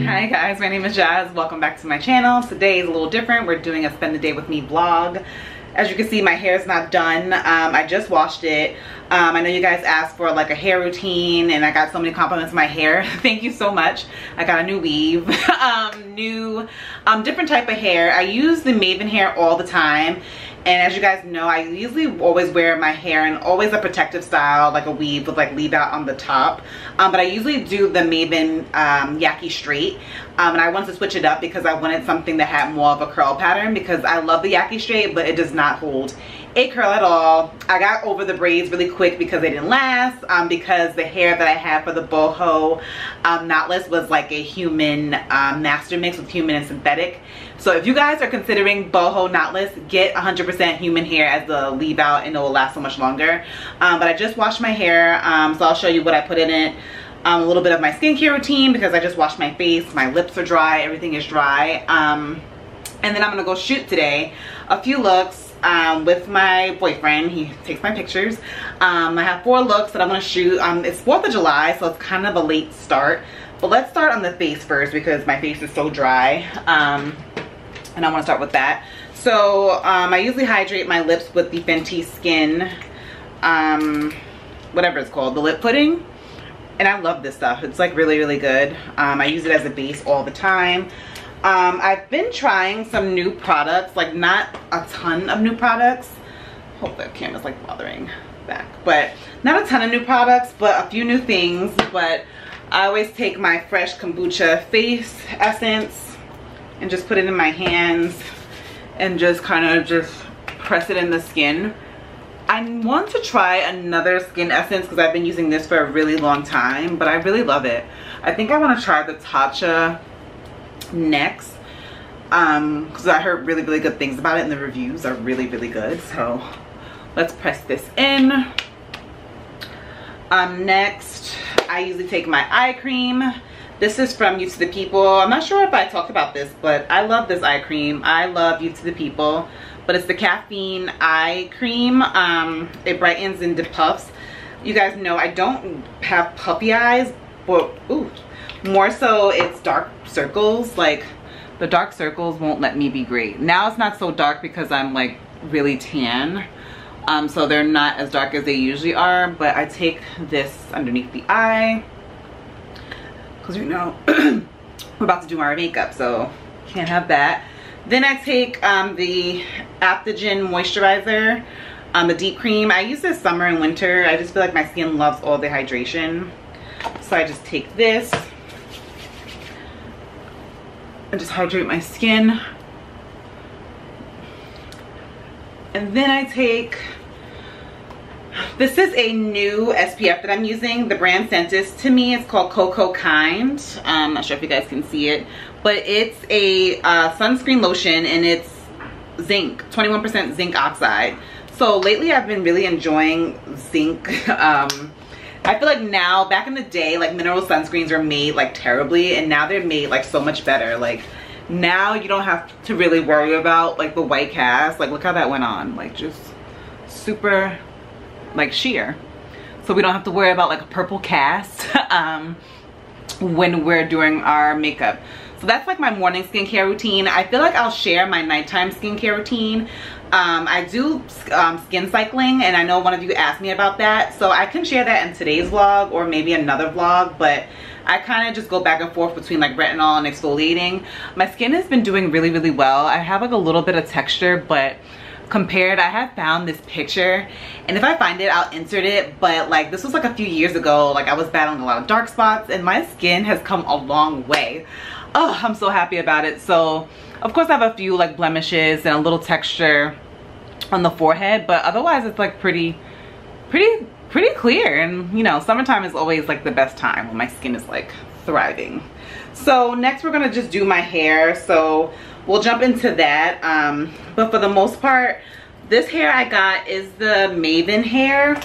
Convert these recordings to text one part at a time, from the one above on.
Hi guys, my name is Jazz. Welcome back to my channel. Today is a little different. We're doing a spend the day with me vlog. As you can see, my hair is not done. I just washed it. I know you guys asked for like a hair routine and I got so many compliments on my hair. Thank you so much. I got a new weave, different type of hair. I use the Mayvenn hair all the time. And as you guys know, I usually always wear my hair in always a protective style, like a weave with like leave out on the top. But I usually do the Mayvenn Yaki straight. And I wanted to switch it up because I wanted something that had more of a curl pattern, because I love the Yaki straight, but it does not hold a curl at all. I got over the braids really quick because they didn't last, because the hair that I had for the boho knotless was like a human master mix with human and synthetic. So if you guys are considering boho knotless, get 100% human hair as the leave out and it will last so much longer. But I just washed my hair, so I'll show you what I put in it. A little bit of my skincare routine because I just washed my face, my lips are dry, everything is dry. And then I'm gonna go shoot today a few looks with my boyfriend. He takes my pictures. I have 4 looks that I'm gonna shoot. It's 4th of July, so it's kind of a late start. But let's start on the face first because my face is so dry. And I want to start with that. So I usually hydrate my lips with the Fenty Skin, whatever it's called, the lip pudding. And I love this stuff. It's like really, really good. I use it as a base all the time. I've been trying some new products, like not a ton of new products. Hope that camera's like bothering back, but not a ton of new products, but a few new things. But I always take my fresh Kombucha face essence and just put it in my hands and just kind of just press it in the skin. I want to try another skin essence because I've been using this for a really long time, but I really love it. I think I want to try the Tatcha next because I heard really, really good things about it and the reviews are really, really good. So let's press this in. Next, I usually take my eye cream. This is from You to the People. I'm not sure if I talked about this, but I love this eye cream. I love You to the People, but it's the caffeine eye cream. It brightens and depuffs. You guys know I don't have puffy eyes, but more so it's dark circles. Like the dark circles won't let me be great. Now it's not so dark because I'm like really tan. So they're not as dark as they usually are, but I take this underneath the eye. Because you know we're about to do our makeup, so can't have that. Then I take the adaptogen moisturizer, the deep cream. I use this summer and winter. I just feel like my skin loves all the hydration, so I just take this and just hydrate my skin. And then I take, this is a new SPF that I'm using. The brand sent this to me. It's called Coco Kind. I'm not sure if you guys can see it, but it's a sunscreen lotion and it's zinc, 21% zinc oxide. So lately I've been really enjoying zinc. I feel like now, back in the day, like mineral sunscreens are made like terribly, and now they're made like so much better. Like now you don't have to really worry about like the white cast. Like look how that went on, like just super like sheer, so we don't have to worry about like a purple cast when we're doing our makeup. So that's like my morning skincare routine. I feel like I'll share my nighttime skincare routine. I do skin cycling, and I know one of you asked me about that, so I can share that in today's vlog or maybe another vlog. But I kind of just go back and forth between like retinol and exfoliating. My skin has been doing really, really well. I have like a little bit of texture, but compared, I have found this picture, and if I find it I'll insert it, but like this was like a few years ago. Like I was battling a lot of dark spots and my skin has come a long way. Oh, I'm so happy about it. So of course I have a few like blemishes and a little texture on the forehead, but otherwise it's like pretty clear. And you know, summertime is always like the best time when my skin is like thriving. So next we're gonna just do my hair, so we'll jump into that. But for the most part, this hair I got is the Mayvenn hair,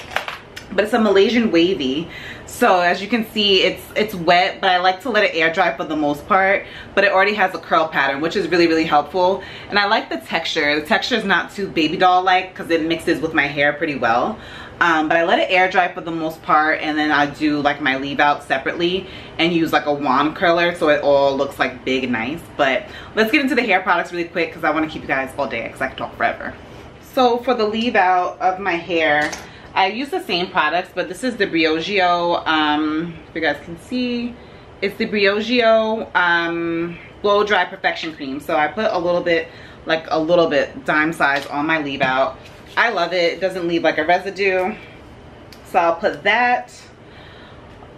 but it's a Malaysian Wavy. So as you can see, it's wet, but I like to let it air dry for the most part. But it already has a curl pattern, which is really, really helpful. And I like the texture. The texture is not too baby doll like because it mixes with my hair pretty well. But I let it air dry for the most part, and then I do like my leave out separately and use like a wand curler so it all looks like big and nice. But let's get into the hair products really quick because I want to keep you guys all day because I can talk forever. So for the leave out of my hair, I use the same products, but this is the Briogeo, if you guys can see, it's the Briogeo Blow Dry Perfection Cream. So I put a little bit, like a little bit dime size on my leave out. I love it. It doesn't leave like a residue. So I'll put that.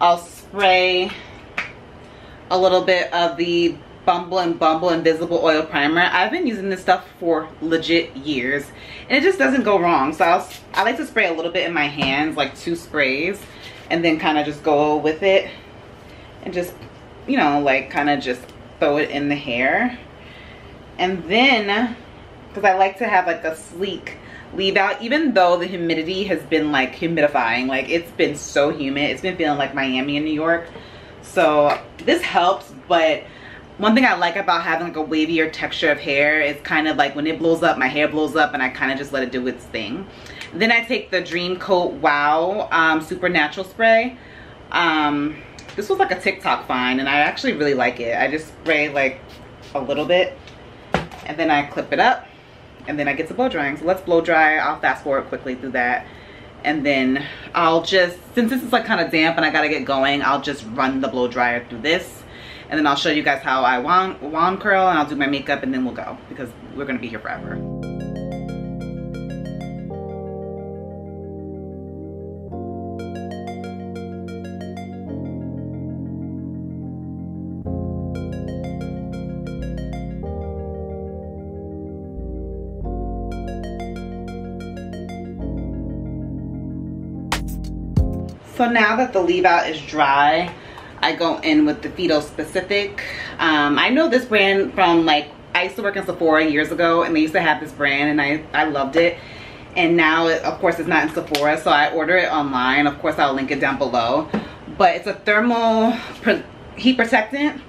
I'll spray a little bit of the Bumble Invisible Oil Primer. I've been using this stuff for legit years and it just doesn't go wrong. So I like to spray a little bit in my hands, like 2 sprays, and then kind of just go with it and just, you know, like kind of just throw it in the hair. And then, because I like to have like a sleek leave out, even though the humidity has been like humidifying, like it's been so humid, it's been feeling like Miami in New York. So this helps, but one thing I like about having like a wavier texture of hair is kind of like when it blows up, my hair blows up and I kind of just let it do its thing. Then I take the Dream Coat Wow Super Natural Spray. This was like a TikTok find and I actually really like it. I just spray like a little bit and then I clip it up and then I get to blow drying. So let's blow dry. I'll fast forward quickly through that. And then I'll just, since this is like kind of damp and I gotta get going, I'll just run the blow dryer through this. And then I'll show you guys how I wand curl and I'll do my makeup and then we'll go because we're gonna be here forever. So now that the leave out is dry, I go in with the Phytospecific. I know this brand from like, I used to work in Sephora years ago and they used to have this brand and I loved it. And now, of course, it's not in Sephora, so I order it online. Of course, I'll link it down below. But it's a thermal heat protectant.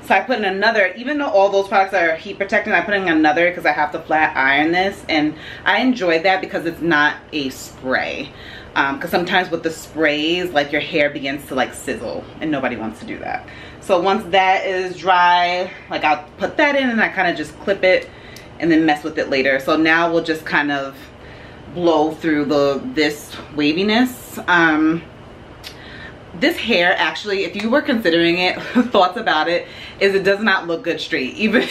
So I put in another, even though all those products are heat protectant, I put in another because I have to flat iron this. And I enjoy that because it's not a spray. Because sometimes with the sprays, like your hair begins to like sizzle and nobody wants to do that. So once that is dry, like I'll put that in and I kind of just clip it and then mess with it later. So now we'll just kind of blow through this waviness. This hair actually, if you were considering it, thoughts about it is it does not look good straight. Even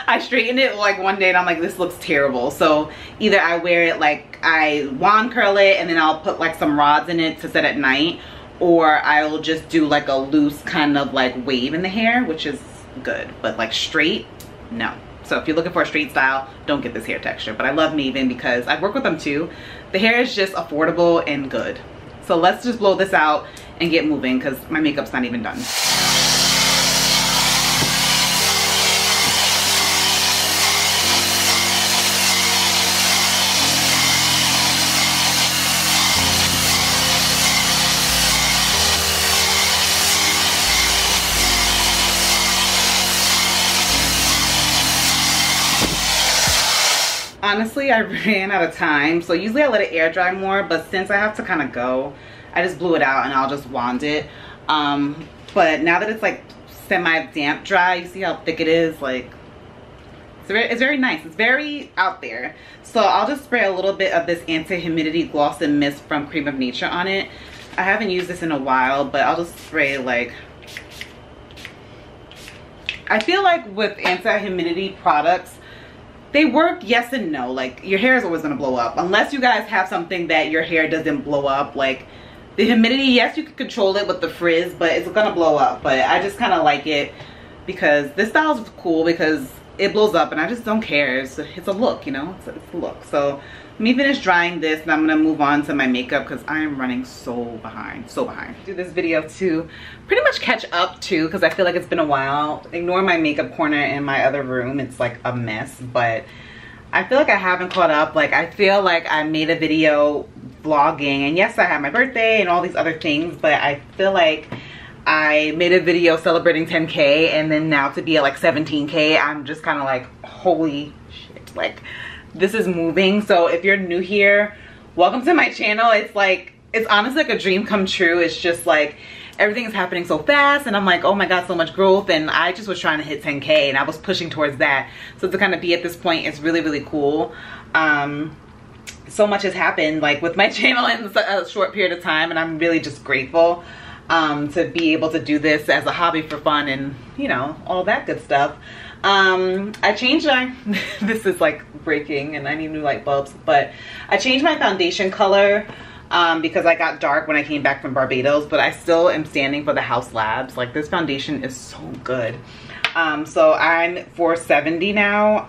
I straightened it like one day and I'm like, this looks terrible. So either I wear it like I wand curl it and then I'll put like some rods in it to set at night, or I will just do like a loose kind of like wave in the hair, which is good, but like straight, no. So if you're looking for a straight style, don't get this hair texture. But I love Mayvenn because I work with them too. The hair is just affordable and good. So let's just blow this out and get moving because my makeup's not even done. Honestly, I ran out of time, so usually I let it air dry more, but since I have to kind of go, I just blew it out and I'll just wand it. But now that it's like semi-damp dry, you see how thick it is, like it's very nice. It's very out there. So I'll just spray a little bit of this anti-humidity gloss and mist from Cream of Nature on it. I haven't used this in a while, but I'll just spray like, I feel like with anti-humidity products, they work yes and no. Like your hair is always gonna blow up unless you guys have something that your hair doesn't blow up. Like the humidity, yes, you can control it with the frizz, but it's gonna blow up. But I just kind of like it because this style is cool because it blows up and I just don't care. It's a look, you know, it's a look. So let me finish drying this and I'm gonna move on to my makeup because I am running so behind. Do this video to pretty much catch up to because I feel like it's been a while. Ignore my makeup corner in my other room. It's like a mess, but I feel like I haven't caught up. Like I feel like I made a video vlogging and yes, I had my birthday and all these other things, but I feel like I made a video celebrating 10K and then now to be at like 17K, I'm just kind of like, holy shit, like this is moving. So if you're new here, welcome to my channel. It's like, it's honestly like a dream come true. It's just like everything is happening so fast, and I'm like, oh my god, so much growth. And I just was trying to hit 10K, and I was pushing towards that. So to kind of be at this point, it's really, really cool. So much has happened like with my channel in a short period of time, and I'm really just grateful to be able to do this as a hobby for fun, and you know, all that good stuff. I changed my this is like breaking and I need new light bulbs, but I changed my foundation color because I got dark when I came back from Barbados, but I still am standing for the Haus Labs. Like, this foundation is so good. So I'm 470 now.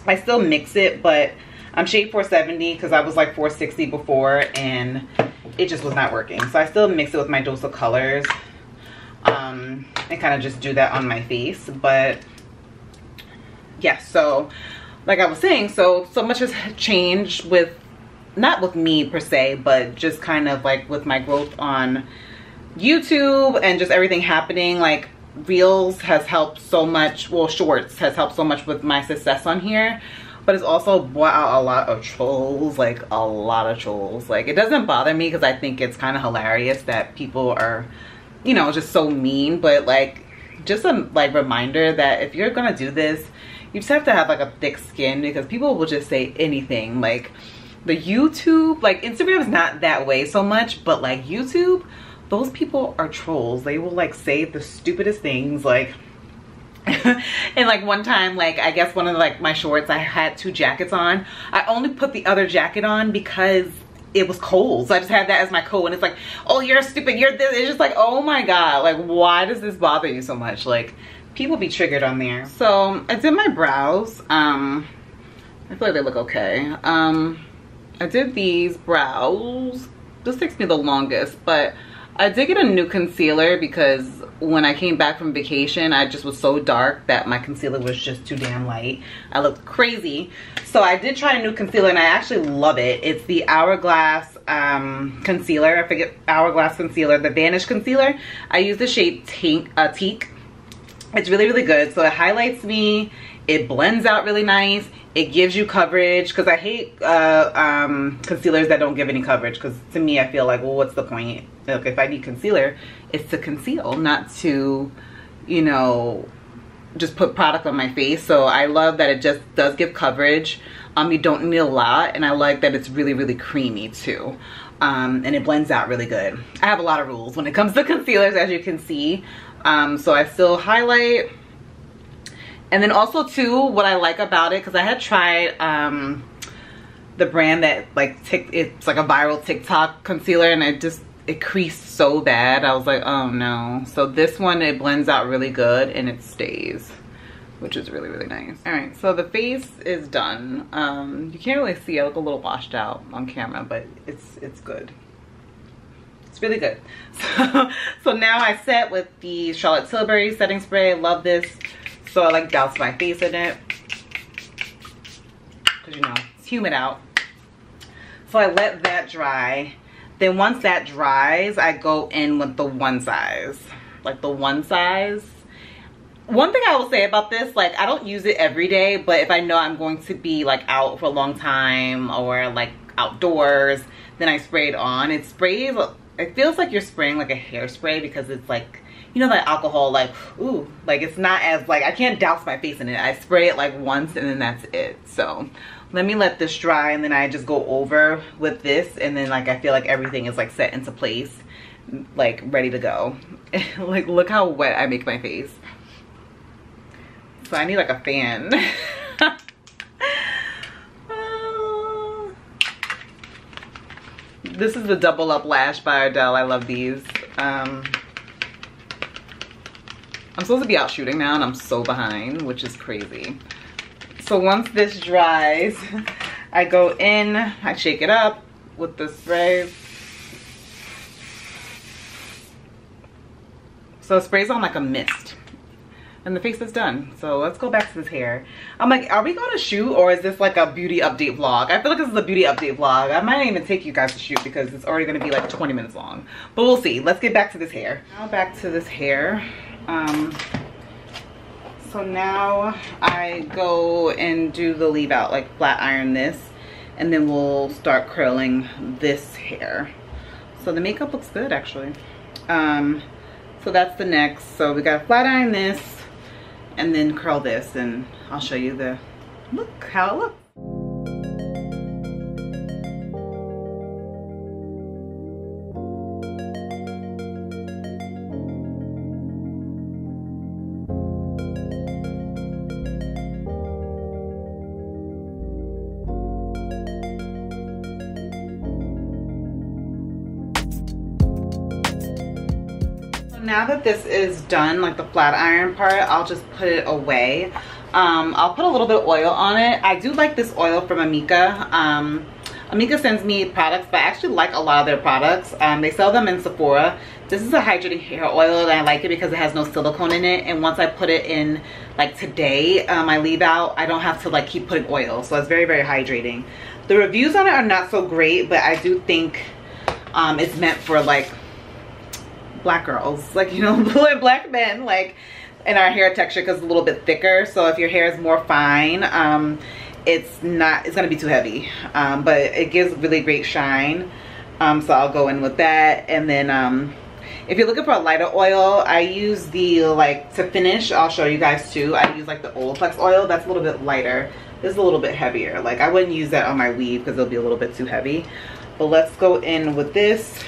I still mix it, but I'm shade 470 because I was like 460 before and it just was not working. So I still mix it with my dose of colors and kind of just do that on my face. But yeah, so like I was saying, so much has changed with, not with me per se, but just kind of like with my growth on YouTube and just everything happening. Like, Reels has helped so much, well, Shorts has helped so much with my success on here, but it's also brought out a lot of trolls, like a lot of trolls. Like, it doesn't bother me because I think it's kind of hilarious that people are, you know, just so mean, but like, just a like reminder that if you're gonna do this, you just have to have like a thick skin, because people will just say anything. Like, the YouTube, like Instagram is not that way so much, but like YouTube, those people are trolls. They will like say the stupidest things. Like and like one time, like I guess one of the, like my shorts, I had 2 jackets on. I only put the other jacket on because it was cold, so I just had that as my coat, and it's like, oh, you're stupid, you're this. It's just like, oh my god, like why does this bother you so much? Like, people be triggered on there. So I did my brows. I feel like they look okay. I did these brows. This takes me the longest, but I did get a new concealer because when I came back from vacation, I just was so dark that my concealer was just too damn light. I looked crazy. So I did try a new concealer, and I actually love it. It's the Hourglass concealer. I forget, Hourglass concealer, the Vanish concealer. I use the shade Teak. It's really, really good. So it highlights me. It blends out really nice. It gives you coverage, because I hate concealers that don't give any coverage, because to me, I feel like, well, what's the point? Like, if I need concealer, it's to conceal, not to, you know, just put product on my face. So I love that it just does give coverage. You don't need a lot, and I like that it's really, really creamy too. And it blends out really good. I have a lot of rules when it comes to concealers, as you can see. So I still highlight. And then also too, what I like about it, because I had tried the brand that like it's like a viral TikTok concealer, and it creased so bad. I was like, oh no. So this one, it blends out really good and it stays, which is really, really nice. All right, so the face is done. You can't really see, I look a little washed out on camera, but it's good. It's really good. So now I set with the Charlotte Tilbury setting spray. I love this. So I like douse my face in it, because you know, it's humid out. So I let that dry. Then once that dries, I go in with the one size. Like the one size. One thing I will say about this, like I don't use it every day, but if I know I'm going to be like out for a long time or like outdoors, then I spray it on. It sprays, it feels like you're spraying like a hairspray, because it's like, you know, that alcohol, like, ooh, like it's not as like, I can't douse my face in it. I spray it like once and then that's it. So let me let this dry, and then I just go over with this, and then like I feel like everything is like set into place, like ready to go. Like, look how wet I make my face. So I need like a fan. This is the Double Up Lash by Ardell. I love these. I'm supposed to be out shooting now, and I'm so behind, which is crazy. So once this dries, I go in, I shake it up with the spray. So it sprays on like a mist, and the face is done. So let's go back to this hair. I'm like, are we gonna shoot, or is this like a beauty update vlog? I feel like this is a beauty update vlog. I might not even take you guys to shoot, because it's already gonna be like 20 minutes long, but we'll see. Let's get back to this hair. Now back to this hair. So now I go and do the leave out, like flat iron this. and then we'll start curling this hair. So the makeup looks good actually. So that's the next. So we gotta flat iron this and then curl this, and I'll show you the look, how it looks. Now that this is done, like the flat iron part, I'll just put it away. I'll put a little bit of oil on it. I do like this oil from Amika. Amika sends me products, but I actually like a lot of their products. They sell them in Sephora. This is a hydrating hair oil, and I like it because it has no silicone in it. And once I put it in, like today, I leave out, I don't have to like keep putting oil. So it's very, very hydrating. The reviews on it are not so great, but I do think it's meant for like black girls, like, you know, black men, like in our hair texture, because it's a little bit thicker. So if your hair is more fine, it's gonna be too heavy, but it gives really great shine. So I'll go in with that. And then if you're looking for a lighter oil, I use the, like, to finish, I'll show you guys too, I use like the Olaplex oil. That's a little bit lighter. This is a little bit heavier. Like, I wouldn't use that on my weave because it'll be a little bit too heavy. But let's go in with this,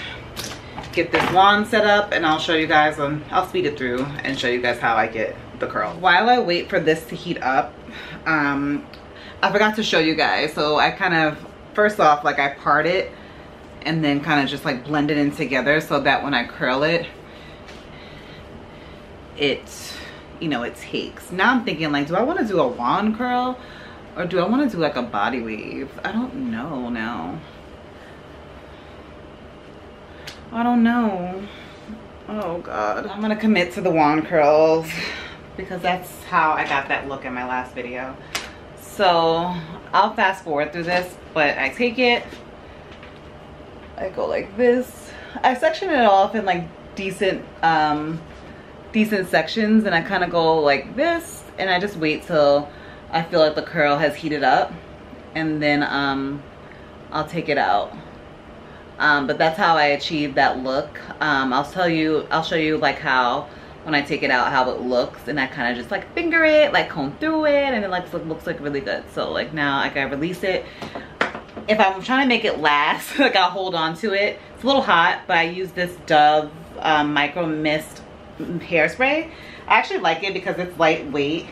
get this wand set up, and I'll show you guys, I'll speed it through and show you guys how I get the curl. While I wait for this to heat up, I forgot to show you guys. So I kind of, first off, like, I part it and then kind of just like blend it in together so that when I curl it, you know, it takes. Now I'm thinking, like, do I want to do a wand curl or do I want to do like a body wave? I don't know now. I don't know. Oh God. I'm gonna commit to the wand curls because that's how I got that look in my last video. So I'll fast forward through this, but I take it, I go like this. I section it off in like decent sections, and I kind of go like this, and I just wait till I feel like the curl has heated up, and then I'll take it out. But that's how I achieve that look. I'll show you like how, when I take it out, how it looks, and I kind of just like finger it, like comb through it, and it like looks like really good. So like now I gotta release it. If I'm trying to make it last, like I'll hold on to it. It's a little hot, but I use this Dove Micro Mist hairspray. I actually like it because it's lightweight.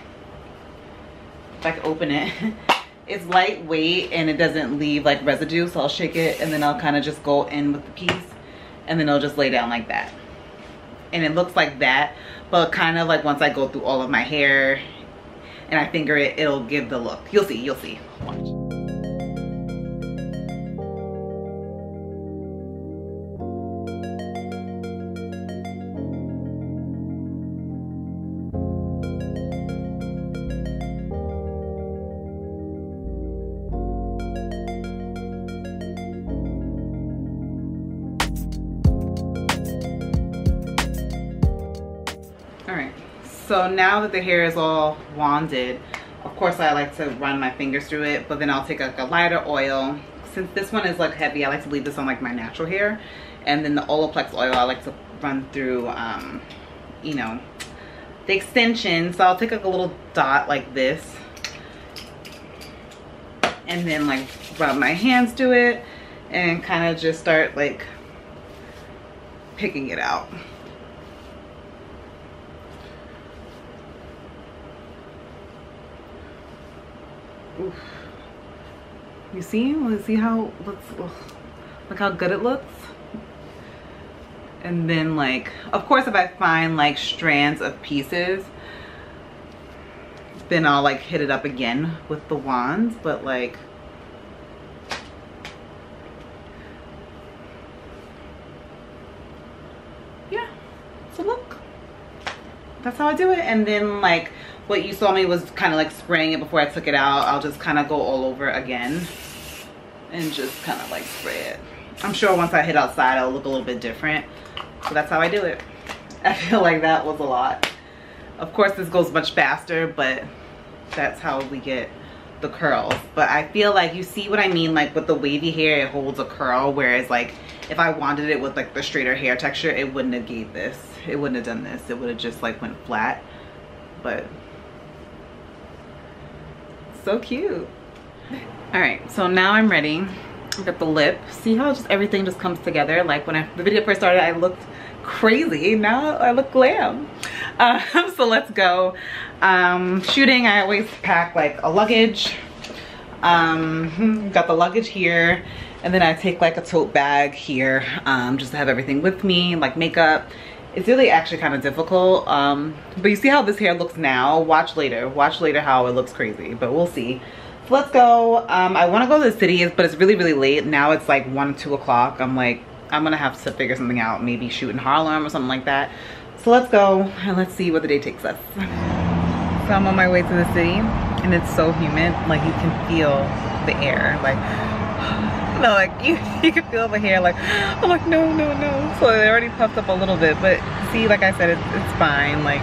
If I can open it. It's lightweight and it doesn't leave like residue, so I'll shake it and then I'll kind of just go in with the piece, and then it'll just lay down like that. And it looks like that, but kind of like once I go through all of my hair and I finger it, it'll give the look. You'll see, you'll see. Watch. So now that the hair is all wanded, of course I like to run my fingers through it, but then I'll take like a lighter oil. Since this one is like heavy, I like to leave this on like my natural hair. And then the Olaplex oil, I like to run through, you know, the extension. So I'll take like a little dot like this, and then like rub my hands through it and kind of just start like picking it out. Oof. You see? Let's see how look how good it looks. And then like, of course, if I find like strands of pieces, then I'll like hit it up again with the wands. But like, yeah, so look, that's how I do it. And then like, what you saw me was kind of like spraying it before I took it out. I'll just kind of go all over again and just kind of like spray it. I'm sure once I hit outside, it'll look a little bit different. So that's how I do it. I feel like that was a lot. Of course, this goes much faster, but that's how we get the curls, but I feel like, you see what I mean, like with the wavy hair it holds a curl, whereas like if I wanted it with like the straighter hair texture, it wouldn't have gave this, it wouldn't have done this, it would have just like went flat. But so cute. All right, so now I'm ready. I got the lip. See how just everything just comes together? Like when the video first started, I looked crazy. Now I look glam. So let's go. Shooting, I always pack like a luggage. Got the luggage here, and then I take like a tote bag here, just to have everything with me, like makeup. It's really actually kind of difficult, but you see how this hair looks now. Watch later how it looks crazy, but we'll see. So let's go. I want to go to the city, but it's really late now. It's like 1 or 2 o'clock. I'm like, I'm gonna have to figure something out, maybe shoot in Harlem or something like that. So let's go and let's see where the day takes us. So I'm on my way to the city, and it's so humid, like you can feel the air, like, you know, like you can feel the hair, like, I'm like, no. So it already puffed up a little bit, but see, like I said, it's fine, like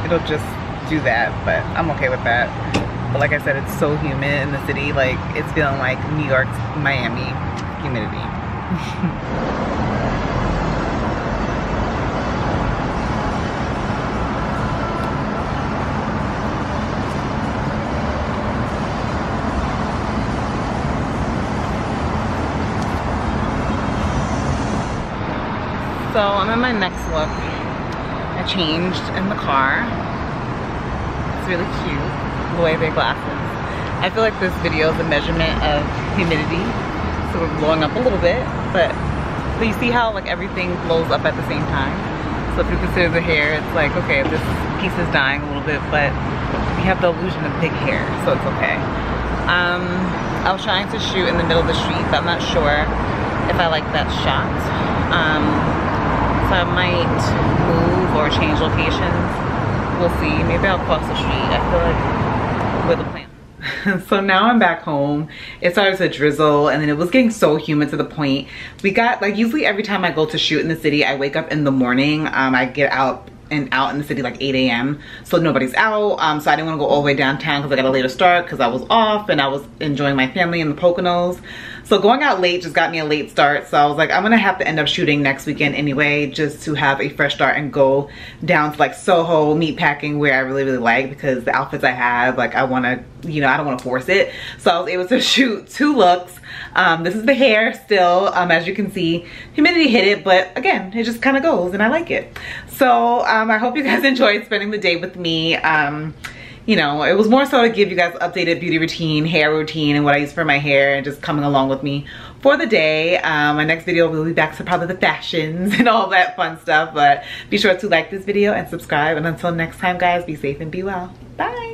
it'll just do that, but I'm okay with that. But like I said, it's so humid in the city, like it's feeling like New York, Miami humidity. So I'm in my next look. I changed in the car. It's really cute, the way their glasses. I feel like this video is a measurement of humidity. So we're blowing up a little bit, but you see how like everything blows up at the same time? So if you consider the hair, it's like, okay, this piece is dying a little bit, but we have the illusion of big hair, so it's okay. I was trying to shoot in the middle of the street, but I'm not sure if I like that shot. So I might move or change locations. We'll see. Maybe I'll cross the street. I feel like with a plan. So now I'm back home. It started to drizzle, and then it was getting so humid to the point we got, like, usually every time I go to shoot in the city, I wake up in the morning. I get out in the city like 8 a.m. so nobody's out, so I didn't want to go all the way downtown because I got a later start because I was off and I was enjoying my family in the Poconos. So going out late just got me a late start, so I was like, I'm gonna have to end up shooting next weekend anyway, just to have a fresh start and go down to like Soho, meatpacking, where I really like, because the outfits I have, like, I want to, you know, I don't want to force it. So I was able to shoot 2 looks. This is the hair still, as you can see. Humidity hit it, but again, it just kind of goes and I like it. So I hope you guys enjoyed spending the day with me. You know, it was more so to give you guys updated beauty routine, hair routine, and what I use for my hair, and just coming along with me for the day. My next video will be back to probably the fashions and all that fun stuff, but be sure to like this video and subscribe, and until next time guys, be safe and be well. Bye.